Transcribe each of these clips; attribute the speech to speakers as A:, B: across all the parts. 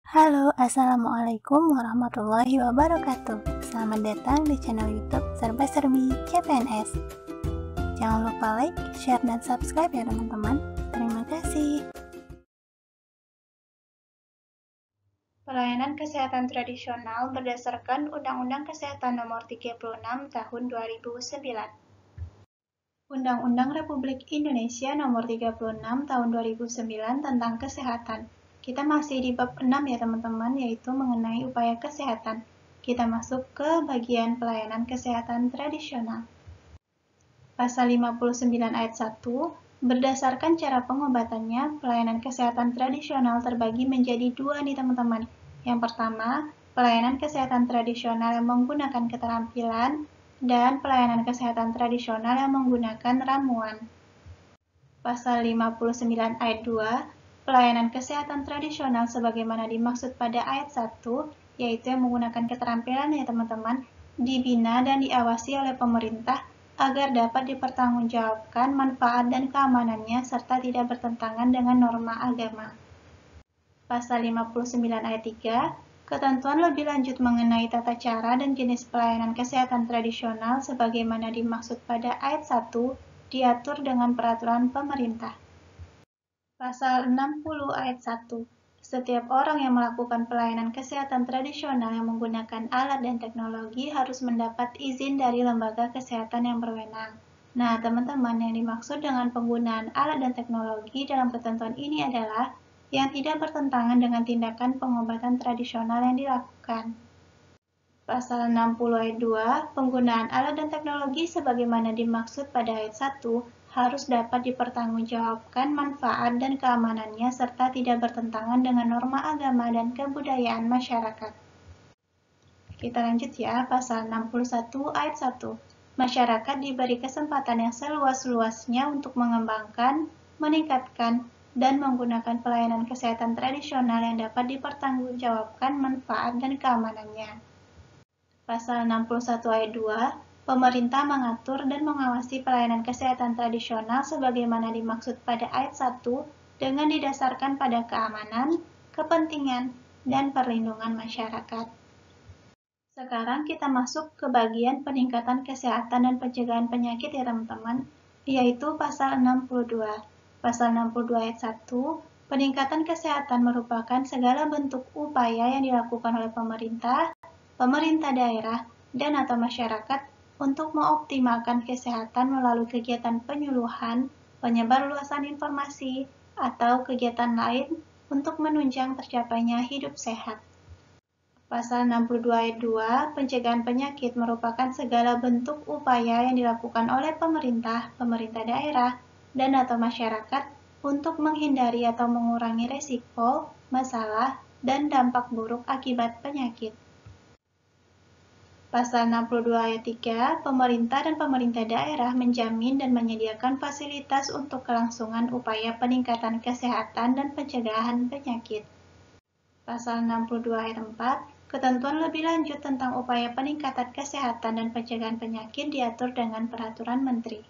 A: Halo, Assalamualaikum warahmatullahi wabarakatuh. Selamat datang di channel YouTube Serba Serbi CPNS. Jangan lupa like, share, dan subscribe ya teman-teman. Terima kasih.
B: Pelayanan kesehatan tradisional berdasarkan Undang-Undang Kesehatan Nomor 36 Tahun 2009. Undang-Undang Republik Indonesia Nomor 36 Tahun 2009 tentang Kesehatan. Kita masih di bab 6 ya teman-teman, yaitu mengenai upaya kesehatan. Kita masuk ke bagian pelayanan kesehatan tradisional. Pasal 59 ayat 1, berdasarkan cara pengobatannya, pelayanan kesehatan tradisional terbagi menjadi dua nih teman-teman. Yang pertama, pelayanan kesehatan tradisional yang menggunakan keterampilan dan pelayanan kesehatan tradisional yang menggunakan ramuan. Pasal 59 ayat 2, pelayanan kesehatan tradisional sebagaimana dimaksud pada ayat 1, yaitu yang menggunakan keterampilan ya teman-teman, dibina dan diawasi oleh pemerintah agar dapat dipertanggungjawabkan manfaat dan keamanannya serta tidak bertentangan dengan norma agama. Pasal 59 ayat 3, ketentuan lebih lanjut mengenai tata cara dan jenis pelayanan kesehatan tradisional sebagaimana dimaksud pada ayat 1 diatur dengan peraturan pemerintah. Pasal 60 ayat 1, setiap orang yang melakukan pelayanan kesehatan tradisional yang menggunakan alat dan teknologi harus mendapat izin dari lembaga kesehatan yang berwenang. Nah, teman-teman, yang dimaksud dengan penggunaan alat dan teknologi dalam ketentuan ini adalah yang tidak bertentangan dengan tindakan pengobatan tradisional yang dilakukan. Pasal 60 ayat 2, penggunaan alat dan teknologi sebagaimana dimaksud pada ayat 1 harus dapat dipertanggungjawabkan manfaat dan keamanannya serta tidak bertentangan dengan norma agama dan kebudayaan masyarakat. Kita lanjut ya, pasal 61 ayat 1. Masyarakat diberi kesempatan yang seluas-luasnya untuk mengembangkan, meningkatkan, dan menggunakan pelayanan kesehatan tradisional yang dapat dipertanggungjawabkan manfaat dan keamanannya. Pasal 61 ayat 2, pemerintah mengatur dan mengawasi pelayanan kesehatan tradisional sebagaimana dimaksud pada ayat 1 dengan didasarkan pada keamanan, kepentingan, dan perlindungan masyarakat. Sekarang kita masuk ke bagian peningkatan kesehatan dan pencegahan penyakit ya teman-teman, yaitu pasal 62. Pasal 62 ayat 1, peningkatan kesehatan merupakan segala bentuk upaya yang dilakukan oleh pemerintah daerah, dan atau masyarakat untuk mengoptimalkan kesehatan melalui kegiatan penyuluhan, penyebarluasan informasi, atau kegiatan lain untuk menunjang tercapainya hidup sehat. Pasal 62 ayat 2, pencegahan penyakit merupakan segala bentuk upaya yang dilakukan oleh pemerintah daerah, dan atau masyarakat untuk menghindari atau mengurangi resiko, masalah, dan dampak buruk akibat penyakit. Pasal 62 ayat 3, pemerintah dan pemerintah daerah menjamin dan menyediakan fasilitas untuk kelangsungan upaya peningkatan kesehatan dan pencegahan penyakit. Pasal 62 ayat 4, ketentuan lebih lanjut tentang upaya peningkatan kesehatan dan pencegahan penyakit diatur dengan peraturan menteri.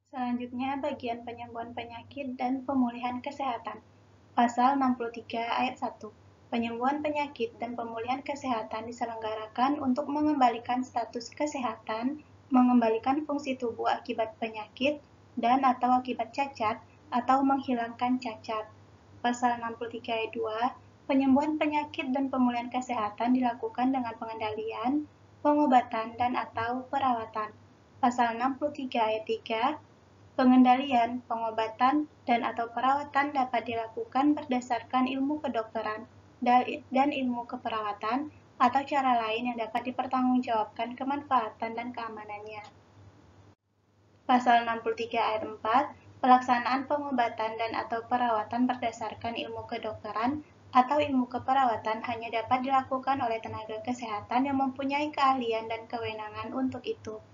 B: Selanjutnya, bagian penyembuhan penyakit dan pemulihan kesehatan. Pasal 63 ayat 1. Penyembuhan penyakit dan pemulihan kesehatan diselenggarakan untuk mengembalikan status kesehatan, mengembalikan fungsi tubuh akibat penyakit, dan atau akibat cacat, atau menghilangkan cacat. Pasal 63 ayat 2, penyembuhan penyakit dan pemulihan kesehatan dilakukan dengan pengendalian, pengobatan, dan atau perawatan. Pasal 63 ayat 3, pengendalian, pengobatan, dan atau perawatan dapat dilakukan berdasarkan ilmu kedokteran dan ilmu keperawatan atau cara lain yang dapat dipertanggungjawabkan kemanfaatan dan keamanannya. Pasal 63 ayat 4, pelaksanaan pengobatan dan atau perawatan berdasarkan ilmu kedokteran atau ilmu keperawatan hanya dapat dilakukan oleh tenaga kesehatan yang mempunyai keahlian dan kewenangan untuk itu.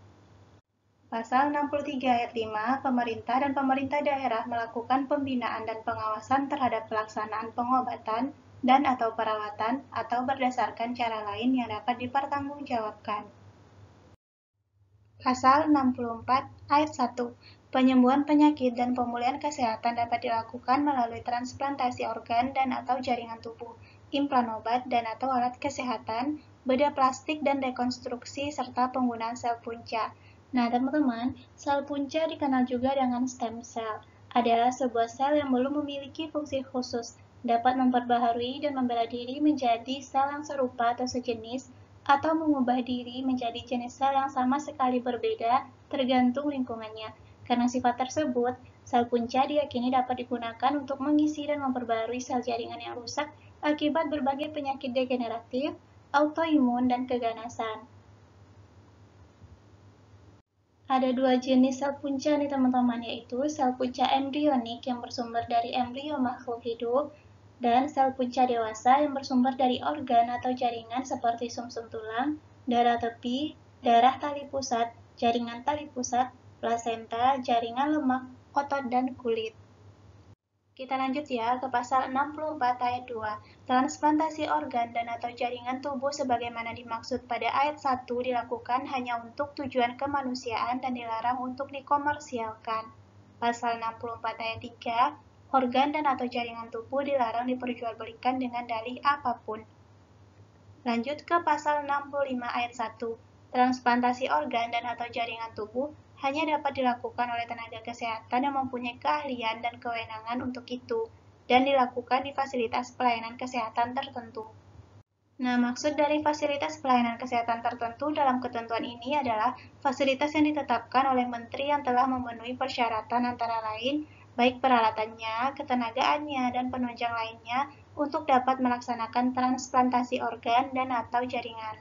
B: Pasal 63 ayat 5, pemerintah dan pemerintah daerah melakukan pembinaan dan pengawasan terhadap pelaksanaan pengobatan dan atau perawatan atau berdasarkan cara lain yang dapat dipertanggungjawabkan. Pasal 64 ayat 1, penyembuhan penyakit dan pemulihan kesehatan dapat dilakukan melalui transplantasi organ dan atau jaringan tubuh. implan obat dan atau alat kesehatan, bedah plastik dan rekonstruksi, serta penggunaan sel punca. Nah, teman-teman, sel punca dikenal juga dengan stem cell. Adalah sebuah sel yang belum memiliki fungsi khusus, dapat memperbaharui dan membela diri menjadi sel yang serupa atau sejenis, atau mengubah diri menjadi jenis sel yang sama sekali berbeda tergantung lingkungannya. Karena sifat tersebut, sel punca diyakini dapat digunakan untuk mengisi dan memperbarui sel jaringan yang rusak akibat berbagai penyakit degeneratif, autoimun, dan keganasan. Ada dua jenis sel punca nih teman-teman, yaitu sel punca embrionik yang bersumber dari embrio makhluk hidup, dan sel punca dewasa yang bersumber dari organ atau jaringan seperti sumsum tulang, darah tepi, darah tali pusat, jaringan tali pusat, plasenta, jaringan lemak, otot, dan kulit. Kita lanjut ya ke pasal 64 ayat 2. Transplantasi organ dan atau jaringan tubuh sebagaimana dimaksud pada ayat 1 dilakukan hanya untuk tujuan kemanusiaan dan dilarang untuk dikomersialkan. Pasal 64 ayat 3. Organ dan atau jaringan tubuh dilarang diperjualbelikan dengan dalih apapun. Lanjut ke pasal 65 ayat 1. Transplantasi organ dan atau jaringan tubuh hanya dapat dilakukan oleh tenaga kesehatan yang mempunyai keahlian dan kewenangan untuk itu, dan dilakukan di fasilitas pelayanan kesehatan tertentu. Nah, maksud dari fasilitas pelayanan kesehatan tertentu dalam ketentuan ini adalah fasilitas yang ditetapkan oleh menteri yang telah memenuhi persyaratan antara lain, baik peralatannya, ketenagaannya, dan penunjang lainnya untuk dapat melaksanakan transplantasi organ dan atau jaringan.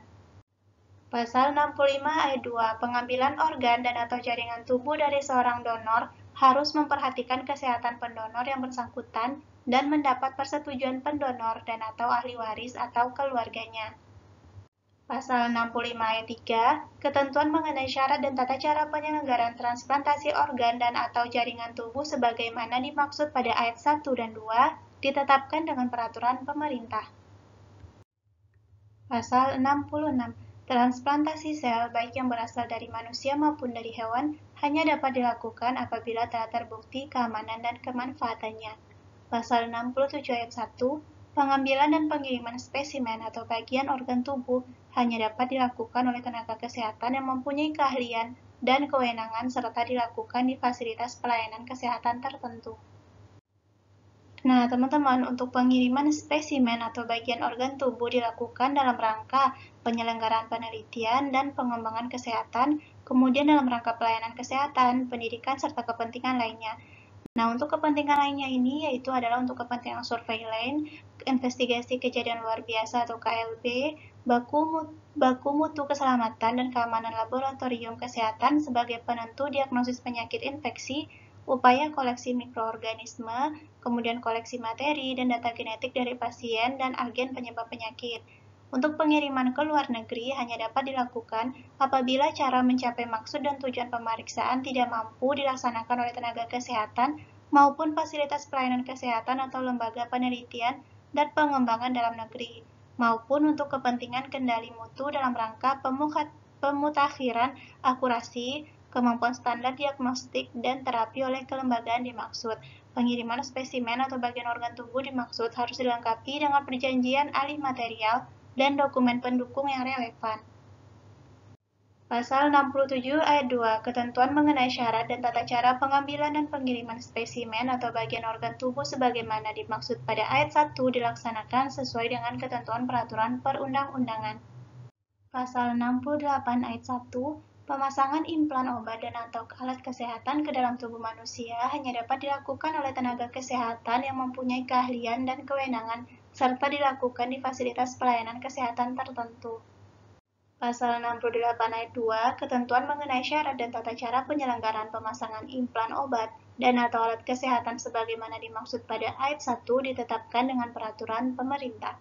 B: Pasal 65 ayat 2, pengambilan organ dan atau jaringan tubuh dari seorang donor harus memperhatikan kesehatan pendonor yang bersangkutan dan mendapat persetujuan pendonor dan atau ahli waris atau keluarganya. Pasal 65 ayat 3, ketentuan mengenai syarat dan tata cara penyelenggaraan transplantasi organ dan atau jaringan tubuh sebagaimana dimaksud pada ayat 1 dan 2 ditetapkan dengan peraturan pemerintah. Pasal 66, transplantasi sel baik yang berasal dari manusia maupun dari hewan hanya dapat dilakukan apabila telah terbukti keamanan dan kemanfaatannya. Pasal 67 ayat 1, pengambilan dan pengiriman spesimen atau bagian organ tubuh hanya dapat dilakukan oleh tenaga kesehatan yang mempunyai keahlian dan kewenangan serta dilakukan di fasilitas pelayanan kesehatan tertentu. Nah, teman-teman, untuk pengiriman spesimen atau bagian organ tubuh dilakukan dalam rangka penyelenggaraan penelitian dan pengembangan kesehatan, kemudian dalam rangka pelayanan kesehatan, pendidikan, serta kepentingan lainnya. Nah, untuk kepentingan lainnya ini yaitu adalah untuk kepentingan surveillance, investigasi kejadian luar biasa atau KLB, baku mutu keselamatan dan keamanan laboratorium kesehatan sebagai penentu diagnosis penyakit infeksi, upaya koleksi mikroorganisme, kemudian koleksi materi dan data genetik dari pasien dan agen penyebab penyakit. Untuk pengiriman ke luar negeri hanya dapat dilakukan apabila cara mencapai maksud dan tujuan pemeriksaan tidak mampu dilaksanakan oleh tenaga kesehatan maupun fasilitas pelayanan kesehatan atau lembaga penelitian dan pengembangan dalam negeri, maupun untuk kepentingan kendali mutu dalam rangka pemutakhiran akurasi, kemampuan standar diagnostik dan terapi oleh kelembagaan dimaksud. Pengiriman spesimen atau bagian organ tubuh dimaksud harus dilengkapi dengan perjanjian alih material dan dokumen pendukung yang relevan. Pasal 67 ayat 2, ketentuan mengenai syarat dan tata cara pengambilan dan pengiriman spesimen atau bagian organ tubuh sebagaimana dimaksud pada ayat 1 dilaksanakan sesuai dengan ketentuan peraturan perundang-undangan. Pasal 68 ayat 1, pemasangan implan obat dan atau alat kesehatan ke dalam tubuh manusia hanya dapat dilakukan oleh tenaga kesehatan yang mempunyai keahlian dan kewenangan, serta dilakukan di fasilitas pelayanan kesehatan tertentu. Pasal 68 ayat 2, ketentuan mengenai syarat dan tata cara penyelenggaraan pemasangan implan obat dan atau alat kesehatan sebagaimana dimaksud pada ayat 1 ditetapkan dengan peraturan pemerintah.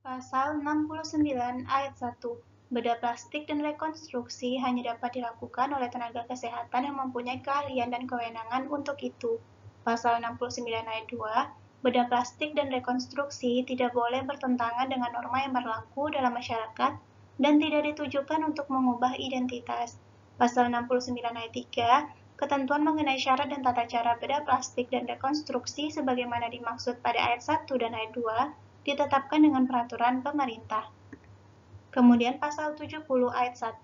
B: Pasal 69 ayat 1, bedah plastik dan rekonstruksi hanya dapat dilakukan oleh tenaga kesehatan yang mempunyai keahlian dan kewenangan untuk itu. Pasal 69 ayat 2, bedah plastik dan rekonstruksi tidak boleh bertentangan dengan norma yang berlaku dalam masyarakat dan tidak ditujukan untuk mengubah identitas. Pasal 69 ayat 3, ketentuan mengenai syarat dan tata cara bedah plastik dan rekonstruksi sebagaimana dimaksud pada ayat 1 dan ayat 2 ditetapkan dengan peraturan pemerintah. Kemudian pasal 70 ayat 1,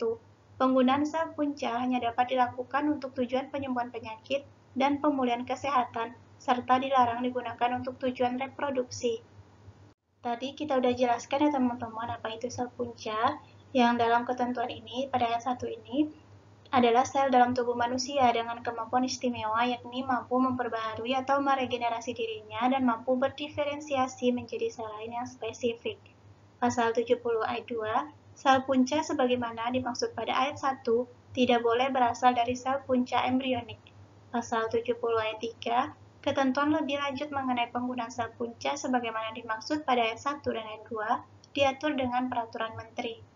B: penggunaan sel punca hanya dapat dilakukan untuk tujuan penyembuhan penyakit dan pemulihan kesehatan, serta dilarang digunakan untuk tujuan reproduksi. Tadi kita udah jelaskan ya teman-teman apa itu sel punca, yang dalam ketentuan ini, pada ayat 1 ini, adalah sel dalam tubuh manusia dengan kemampuan istimewa yakni mampu memperbaharui atau meregenerasi dirinya dan mampu berdiferensiasi menjadi sel lain yang spesifik. Pasal 70 ayat 2, sel punca sebagaimana dimaksud pada ayat 1 tidak boleh berasal dari sel punca embrionik. Pasal 70 ayat 3, ketentuan lebih lanjut mengenai penggunaan sel punca sebagaimana dimaksud pada ayat 1 dan ayat 2 diatur dengan peraturan menteri.